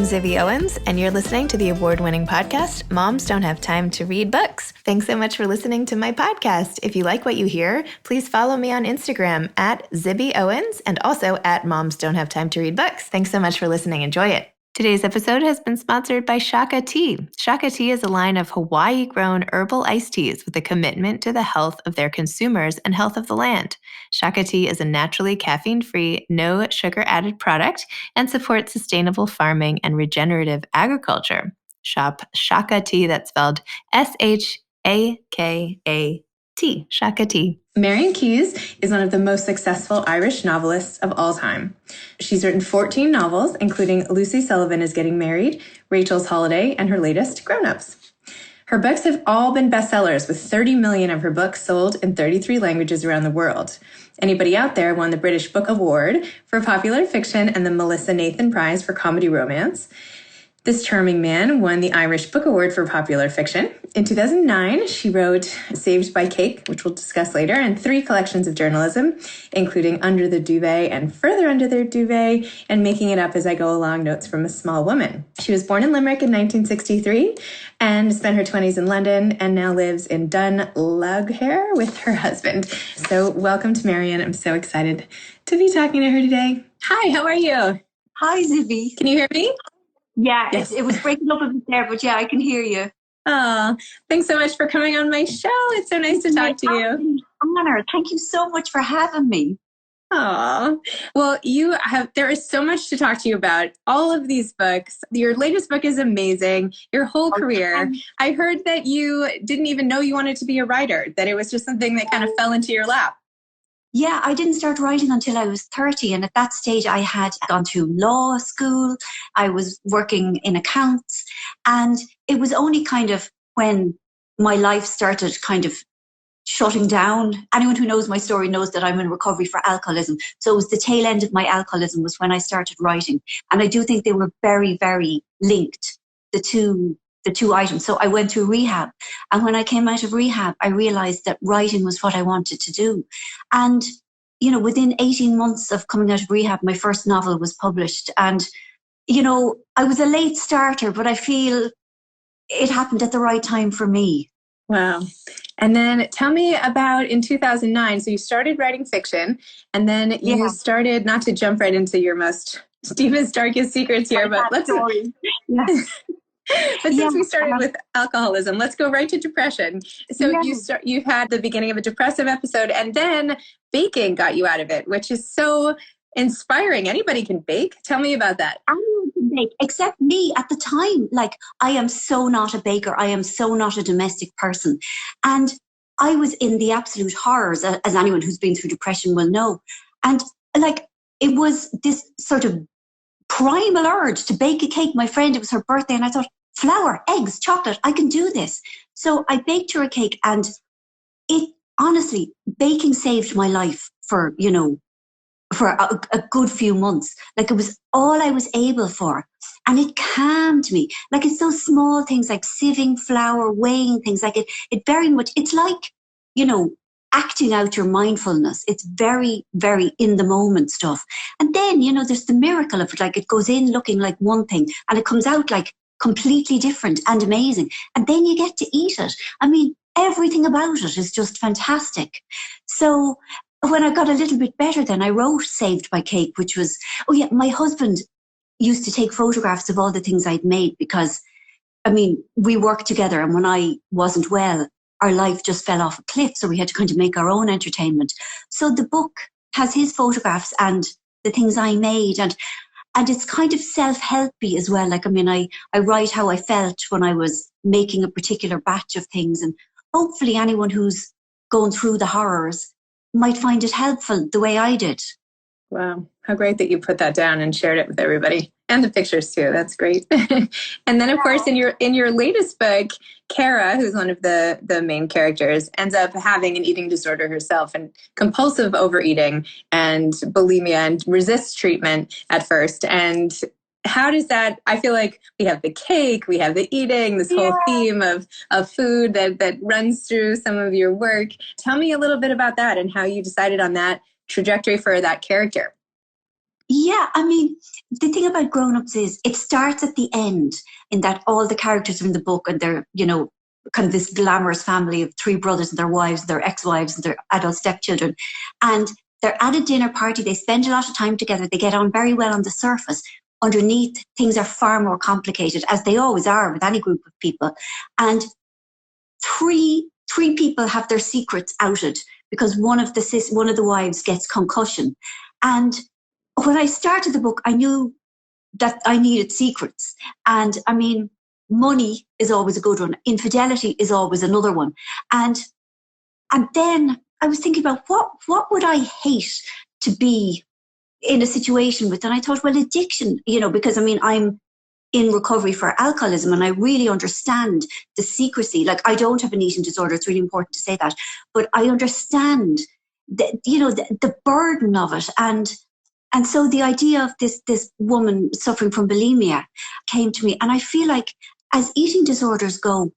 I'm Zibby Owens, and you're listening to the award-winning podcast, Moms Don't Have Time to Read Books. Thanks so much for listening to my podcast. If you like what you hear, please follow me on Instagram at Zibby Owens and also at Moms Don't Have Time to Read Books. Thanks so much for listening. Enjoy it. Today's episode has been sponsored by Shaka Tea. Shaka Tea is a line of Hawaii-grown herbal iced teas with a commitment to the health of their consumers and health of the land. Shaka Tea is a naturally caffeine-free, no sugar-added product and supports sustainable farming and regenerative agriculture. Shop Shaka Tea, that's spelled S-H-A-K-A-T, Shaka Tea. Marian Keyes is one of the most successful Irish novelists of all time. She's written 14 novels, including Lucy Sullivan is Getting Married, Rachel's Holiday, and her latest, Grown Ups. Her books have all been bestsellers, with 30 million of her books sold in 33 languages around the world. Anybody Out There won the British Book Award for popular fiction and the Melissa Nathan Prize for comedy romance. This charming man won the Irish Book Award for popular fiction. In 2009, she wrote Saved by Cake, which we'll discuss later, and 3 collections of journalism, including Under the Duvet and Further Under the Duvet, and Making It Up as I Go Along, Notes from a Small Woman. She was born in Limerick in 1963 and spent her 20s in London and now lives in Dunlughair with her husband. So welcome to Marian. I'm so excited to be talking to her today. Hi, how are you? Hi, Zibby. Can you hear me? Yeah, yes. It was breaking up a bit there, but yeah, I can hear you. Oh, thanks so much for coming on my show. It's so nice to talk to you. Honor. Thank you so much for having me. Oh, well, there is so much to talk to you about. All of these books. Your latest book is amazing. Your whole career. I heard that you didn't even know you wanted to be a writer, that it was just something that kind of fell into your lap. Yeah, I didn't start writing until I was 30. And at that stage, I had gone through law school. I was working in accounts. And it was only kind of when my life started kind of shutting down. Anyone who knows my story knows that I'm in recovery for alcoholism. So it was the tail end of my alcoholism was when I started writing. And I do think they were very, very linked, the two items. So I went through rehab. And when I came out of rehab, I realized that writing was what I wanted to do. And, within 18 months of coming out of rehab, my first novel was published. And, I was a late starter, but I feel it happened at the right time for me. Wow. And then tell me about in 2009. So you started writing fiction, and then you started, not to jump right into your most deepest, darkest secrets here, but let's... But since we started with alcoholism, let's go right to depression. So you had the beginning of a depressive episode, and then baking got you out of it, which is so inspiring. Anybody can bake. Tell me about that. Anyone can bake, except me at the time. Like, I am so not a baker. I am so not a domestic person. And I was in the absolute horrors, as anyone who's been through depression will know. And it was this sort of primal urge to bake a cake. My friend, it was her birthday, and I thought, flour, eggs, chocolate, I can do this. So I baked her a cake, and it honestly, baking saved my life for a good few months. Like, it was all I was able for. And it calmed me. Like, it's those small things like sieving flour, weighing things, like it very much, it's like, acting out your mindfulness. It's very, very in the moment stuff. And then, there's the miracle of it. Like, it goes in looking like one thing and it comes out like completely different and amazing. And then you get to eat it. I mean, everything about it is just fantastic. So when I got a little bit better, then I wrote Saved by Cake, which was, my husband used to take photographs of all the things I'd made because, we worked together, and when I wasn't well, our life just fell off a cliff. So we had to kind of make our own entertainment. So the book has his photographs and the things I made, and it's kind of self-helpy as well. Like, I write how I felt when I was making a particular batch of things, and hopefully anyone who's going through the horrors might find it helpful the way I did. Wow. How great that you put that down and shared it with everybody. And the pictures too. That's great. And then of course, in your latest book, Kara, who's one of the main characters, ends up having an eating disorder herself and compulsive overeating and bulimia and resists treatment at first. And how does that, I feel like we have the cake, we have the eating, this whole theme of food that runs through some of your work. Tell me a little bit about that and how you decided on that trajectory for that character. Yeah, I mean, the thing about grown-ups is it starts at the end in that all the characters are in the book and they're, kind of this glamorous family of three brothers and their wives, their ex-wives and their adult stepchildren. And they're at a dinner party. They spend a lot of time together. They get on very well on the surface. Underneath, things are far more complicated, as they always are with any group of people. And three people have their secrets outed because one of the wives gets concussion. And when I started the book, I knew that I needed secrets. And I mean, money is always a good one. Infidelity is always another one. And then I was thinking about what would I hate to be in a situation with? And I thought, well, addiction, because I mean, I'm in recovery for alcoholism and I really understand the secrecy. Like, I don't have an eating disorder. It's really important to say that, but I understand the burden of it. And so the idea of this woman suffering from bulimia came to me. And I feel like as eating disorders go,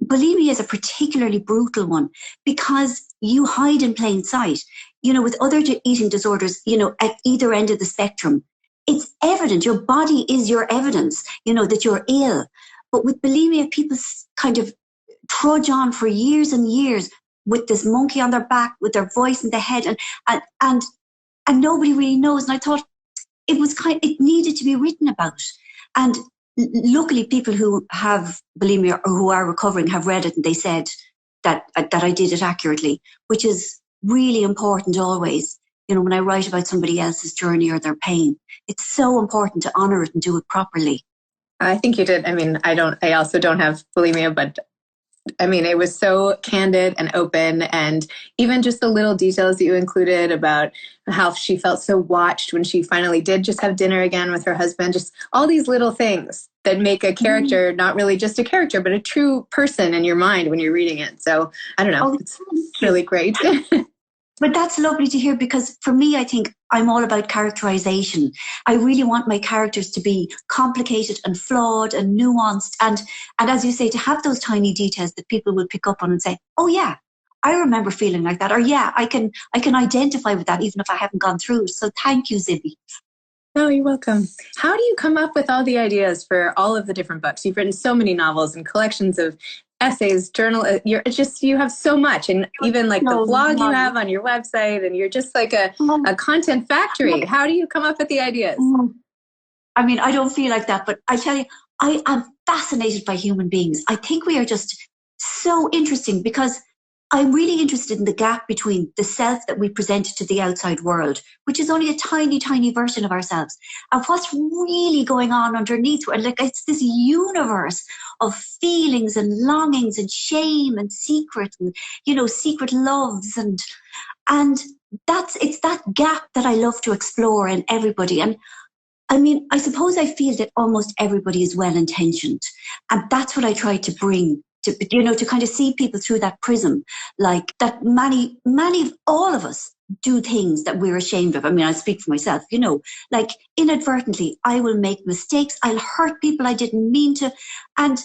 bulimia is a particularly brutal one because you hide in plain sight. With other eating disorders, at either end of the spectrum, it's evident. Your body is your evidence, that you're ill. But with bulimia, people kind of trudge on for years and years with this monkey on their back, with their voice in the head, and nobody really knows. And I thought it needed to be written about. And luckily, people who have bulimia or who are recovering have read it, and they said that I did it accurately, which is really important always. When I write about somebody else's journey or their pain, it's so important to honor it and do it properly. I think you did. I mean, I also don't have bulimia, but I mean, it was so candid and open, and even just the little details that you included about how she felt so watched when she finally did just have dinner again with her husband, just all these little things that make a character not really just a character, but a true person in your mind when you're reading it. So I don't know, it's really great. But that's lovely to hear, because for me, I think I'm all about characterization. I really want my characters to be complicated and flawed and nuanced. And as you say, to have those tiny details that people will pick up on and say, oh yeah, I remember feeling like that. Or yeah, I can identify with that even if I haven't gone through it. So thank you, Zibby. Oh, you're welcome. How do you come up with all the ideas for all of the different books? You've written so many novels and collections of essays, journal. You have so much, and even like the blog you have on your website, and you're just like a content factory. How do you come up with the ideas? I mean, I don't feel like that, but I tell you, I am fascinated by human beings. I think we are just so interesting because I'm really interested in the gap between the self that we present to the outside world, which is only a tiny, tiny version of ourselves, and what's really going on underneath. Like, it's this universe of feelings and longings and shame and secret and, secret loves. And it's that gap that I love to explore in everybody. And I mean, I suppose I feel that almost everybody is well-intentioned. And that's what I try to bring to kind of see people through that prism, like that many, all of us do things that we're ashamed of. I mean, I speak for myself, like inadvertently, I will make mistakes. I'll hurt people I didn't mean to. And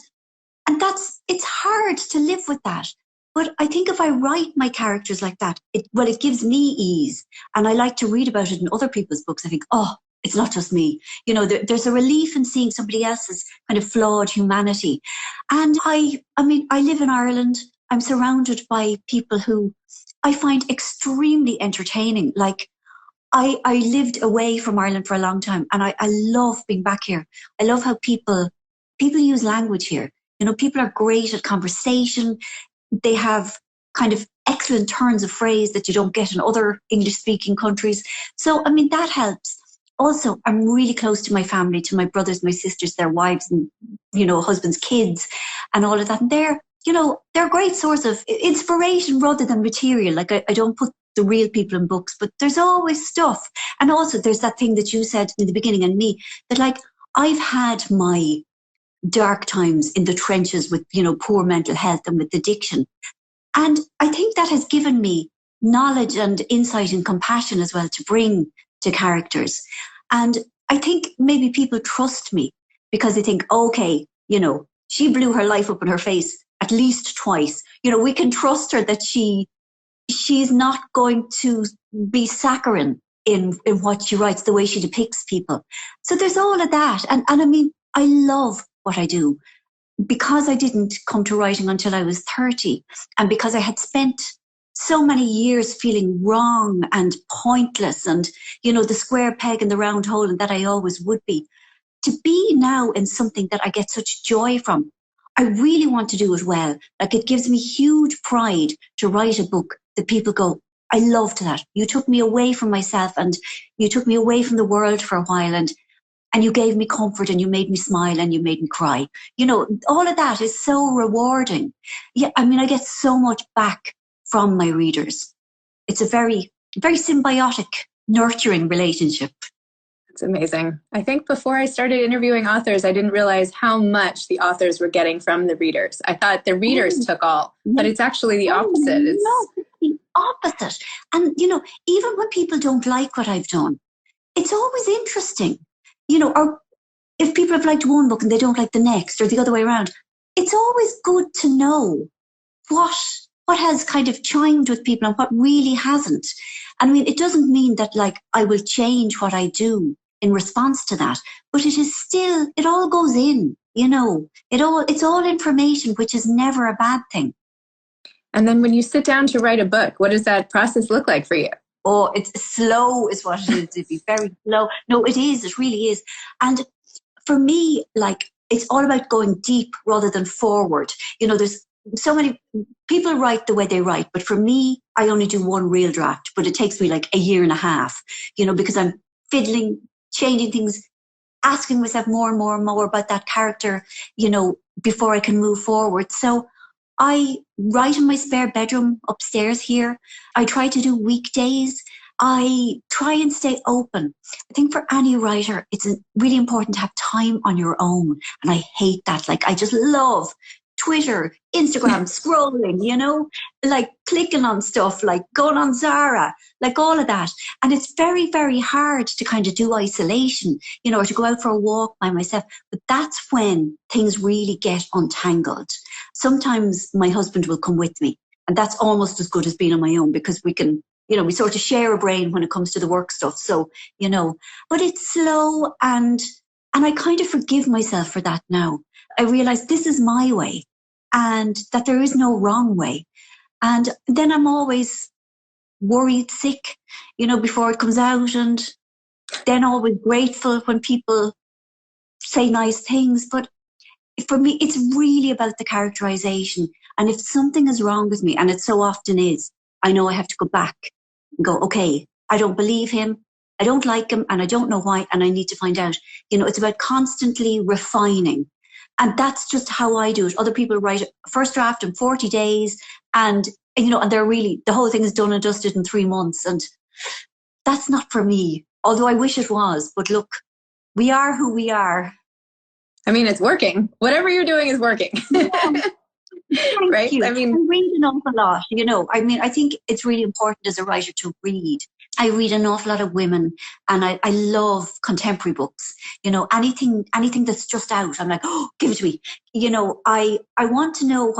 it's hard to live with that. But I think if I write my characters like that, it gives me ease. And I like to read about it in other people's books. I think, oh, it's not just me. There's a relief in seeing somebody else's kind of flawed humanity. And I mean, I live in Ireland. I'm surrounded by people who I find extremely entertaining. Like, I lived away from Ireland for a long time, and I love being back here. I love how people use language here. People are great at conversation. They have kind of excellent turns of phrase that you don't get in other English-speaking countries. So, I mean, that helps. Also, I'm really close to my family, to my brothers, my sisters, their wives, and, husbands, kids, and all of that. And they're a great source of inspiration rather than material. Like, I don't put the real people in books, but there's always stuff. And also, there's that thing that you said in the beginning, and me, that like, I've had my dark times in the trenches with, poor mental health and with addiction. And I think that has given me knowledge and insight and compassion as well to bring to characters. And I think maybe people trust me because they think, okay, she blew her life up in her face at least twice. We can trust her that she's not going to be saccharine in what she writes, the way she depicts people. So there's all of that. And I mean, I love what I do because I didn't come to writing until I was 30, and because I had spent so many years feeling wrong and pointless and, the square peg in the round hole, and that I always would be. To be now in something that I get such joy from, I really want to do it well. Like, it gives me huge pride to write a book that people go, I loved that. You took me away from myself, and you took me away from the world for a while, and you gave me comfort, and you made me smile, and you made me cry. All of that is so rewarding. Yeah, I mean, I get so much back from my readers. It's a very, very symbiotic, nurturing relationship. It's amazing. I think before I started interviewing authors, I didn't realize how much the authors were getting from the readers. I thought the readers took all, but it's actually the opposite. No, it's the opposite. And, even when people don't like what I've done, it's always interesting. Or if people have liked one book and they don't like the next, or the other way around, it's always good to know what has kind of chimed with people and what really hasn't. I mean, it doesn't mean that I will change what I do in response to that, but it is still, it all goes in, it's all information, which is never a bad thing. And then when you sit down to write a book, what does that process look like for you? Oh, it's slow is what it is. It'd be very slow. No, it is. It really is. And for me, it's all about going deep rather than forward. There's so many people write the way they write, but for me, I only do one real draft, but it takes me a year and a half, because I'm fiddling, changing things, asking myself more and more and more about that character, before I can move forward. So I write in my spare bedroom upstairs here. I try to do weekdays. I try and stay open. I think for any writer, it's really important to have time on your own. And I hate that. I just love Twitter, Instagram, scrolling, clicking on stuff, going on Zara, all of that. And it's very, very hard to kind of do isolation, or to go out for a walk by myself. But that's when things really get untangled. Sometimes my husband will come with me, and that's almost as good as being on my own, because we can, we sort of share a brain when it comes to the work stuff. So, but it's slow, and I kind of forgive myself for that now. I realize this is my way, and that there is no wrong way. And then I'm always worried sick, before it comes out, and then always grateful when people say nice things. But for me, it's really about the characterization. And if something is wrong with me, and it so often is, I know I have to go back and go, okay, I don't believe him, I don't like him, and I don't know why, and I need to find out. It's about constantly refining. And that's just how I do it. Other people write a first draft in 40 days, and they're really, the whole thing is done and dusted in 3 months. And that's not for me, although I wish it was. But look, we are who we are. I mean, it's working. Whatever you're doing is working. Yeah. Right? You. I mean, I read an awful lot, I think it's really important as a writer to read. I read an awful lot of women, and I love contemporary books. Anything that's just out, I'm like, oh, give it to me. I want to know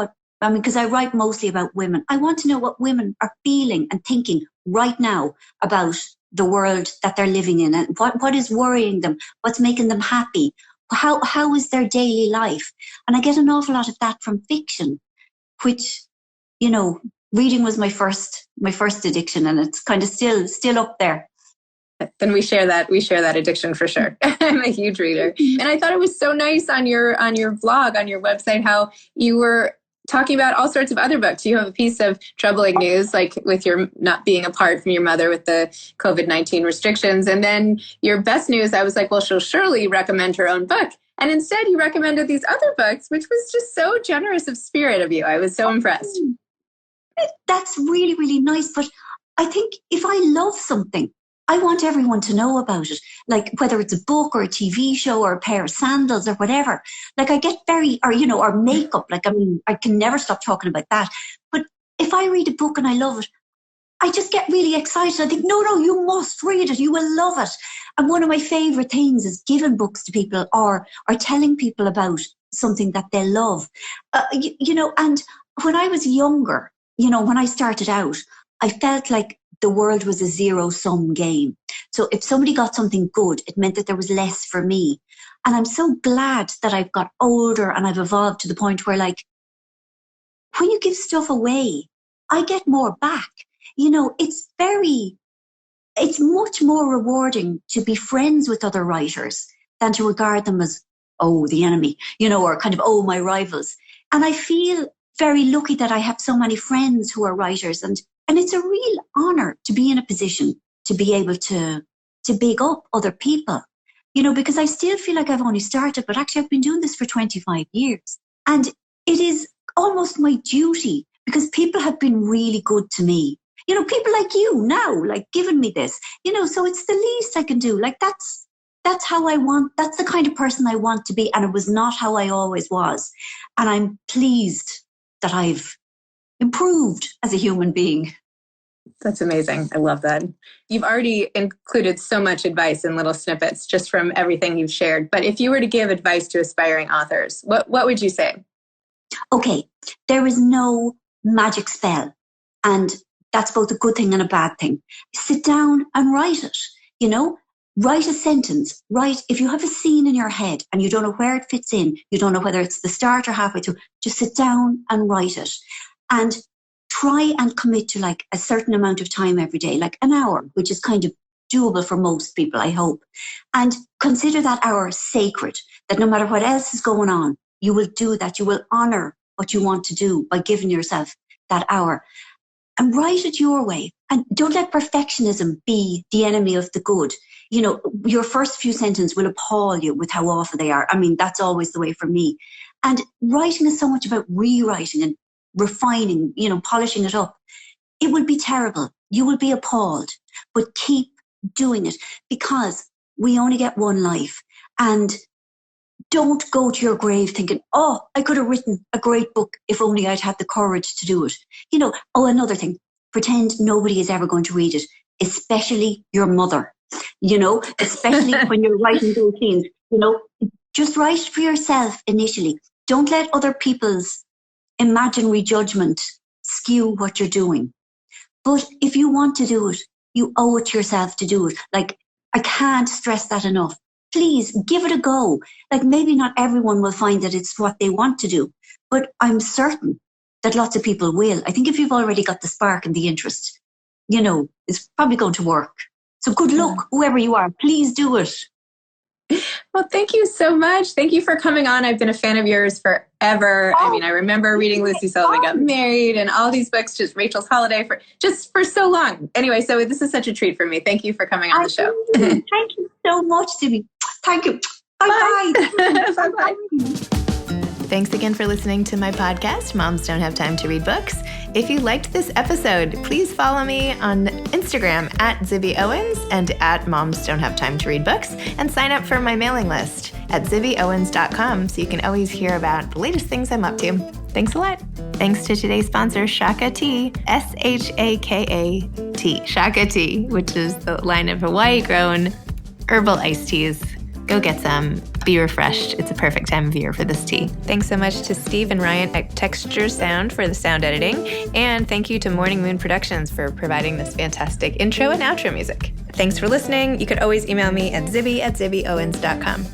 because I write mostly about women. I want to know what women are feeling and thinking right now about the world that they're living in, and what is worrying them, what's making them happy. How is their daily life? And I get an awful lot of that from fiction, which, reading was my first addiction, and it's kind of still up there. Then we share that addiction for sure. I'm a huge reader. And I thought it was so nice on your blog, on your website, how you were talking about all sorts of other books. You have a piece of troubling news, like with your not being apart from your mother with the COVID-19 restrictions. And then your best news, I was like, well, she'll surely recommend her own book. And instead you recommended these other books, which was just so generous of spirit of you. I was so impressed. That's really, really nice. But I think if I love something, I want everyone to know about it. Whether it's a book or a TV show or a pair of sandals or whatever. I get or makeup. I can never stop talking about that. But if I read a book and I love it, I just get really excited. I think, no, you must read it. You will love it. And one of my favorite things is giving books to people or telling people about something that they love. And when I was younger, when I started out, I felt like the world was a zero-sum game. So if somebody got something good, it meant that there was less for me. And I'm so glad that I've got older and I've evolved to the point where, like, when you give stuff away, I get more back. It's much more rewarding to be friends with other writers than to regard them as, oh, the enemy, or kind of, oh, my rivals. And I feel very lucky that I have so many friends who are writers. And it's a real honor to be in a position to be able to big up other people, because I still feel like I've only started, but actually I've been doing this for 25 years. And it is almost my duty because people have been really good to me. People like you now, like giving me this, so it's the least I can do. Like that's how that's the kind of person I want to be. And it was not how I always was. And I'm pleased that I've improved as a human being. That's amazing. I love that. You've already included so much advice in little snippets just from everything you've shared. But if you were to give advice to aspiring authors, what would you say? Okay, there is no magic spell. And that's both a good thing and a bad thing. Sit down and write it, Write a sentence. If you have a scene in your head and you don't know where it fits in, you don't know whether it's the start or halfway through, just sit down and write it. And try and commit to like a certain amount of time every day, like an hour, which is kind of doable for most people, I hope. And consider that hour sacred, that no matter what else is going on, you will do that. You will honor what you want to do by giving yourself that hour. And write it your way. And don't let perfectionism be the enemy of the good. Your first few sentences will appall you with how awful they are. I mean, that's always the way for me. And writing is so much about rewriting and refining, polishing it up. It will be terrible. You will be appalled. But keep doing it because we only get one life. And don't go to your grave thinking, oh, I could have written a great book if only I'd had the courage to do it. Another thing, pretend nobody is ever going to read it, especially your mother, especially when you're writing those scenes, just write for yourself initially. Don't let other people's imaginary judgment skew what you're doing. But if you want to do it, you owe it to yourself to do it. Like, I can't stress that enough. Please give it a go. Like, maybe not everyone will find that it's what they want to do, but I'm certain that lots of people will. I think if you've already got the spark and the interest, it's probably going to work. So good luck, whoever you are. Please do it. Well, thank you so much. Thank you for coming on. I've been a fan of yours forever. I remember reading Lucy Sullivan Got Married and all these books, just Rachel's Holiday for so long. Anyway, so this is such a treat for me. Thank you for coming on the show. Thank you so much, Sibby. Thank you. Bye-bye. Bye-bye. Thanks again for listening to my podcast, Moms Don't Have Time to Read Books. If you liked this episode, please follow me on Instagram @ZibbyOwens and @Moms Don't Have Time to Read Books, and sign up for my mailing list at zibbyowens.com so you can always hear about the latest things I'm up to. Thanks a lot. Thanks to today's sponsor, Shaka Tea, SHAKAT, Shaka Tea, which is the line of Hawaii-grown herbal iced teas. Go get some. Be refreshed. It's a perfect time of year for this tea. Thanks so much to Steve and Ryan at Texture Sound for the sound editing. And thank you to Morning Moon Productions for providing this fantastic intro and outro music. Thanks for listening. You could always email me at zibby@zibbyowens.com.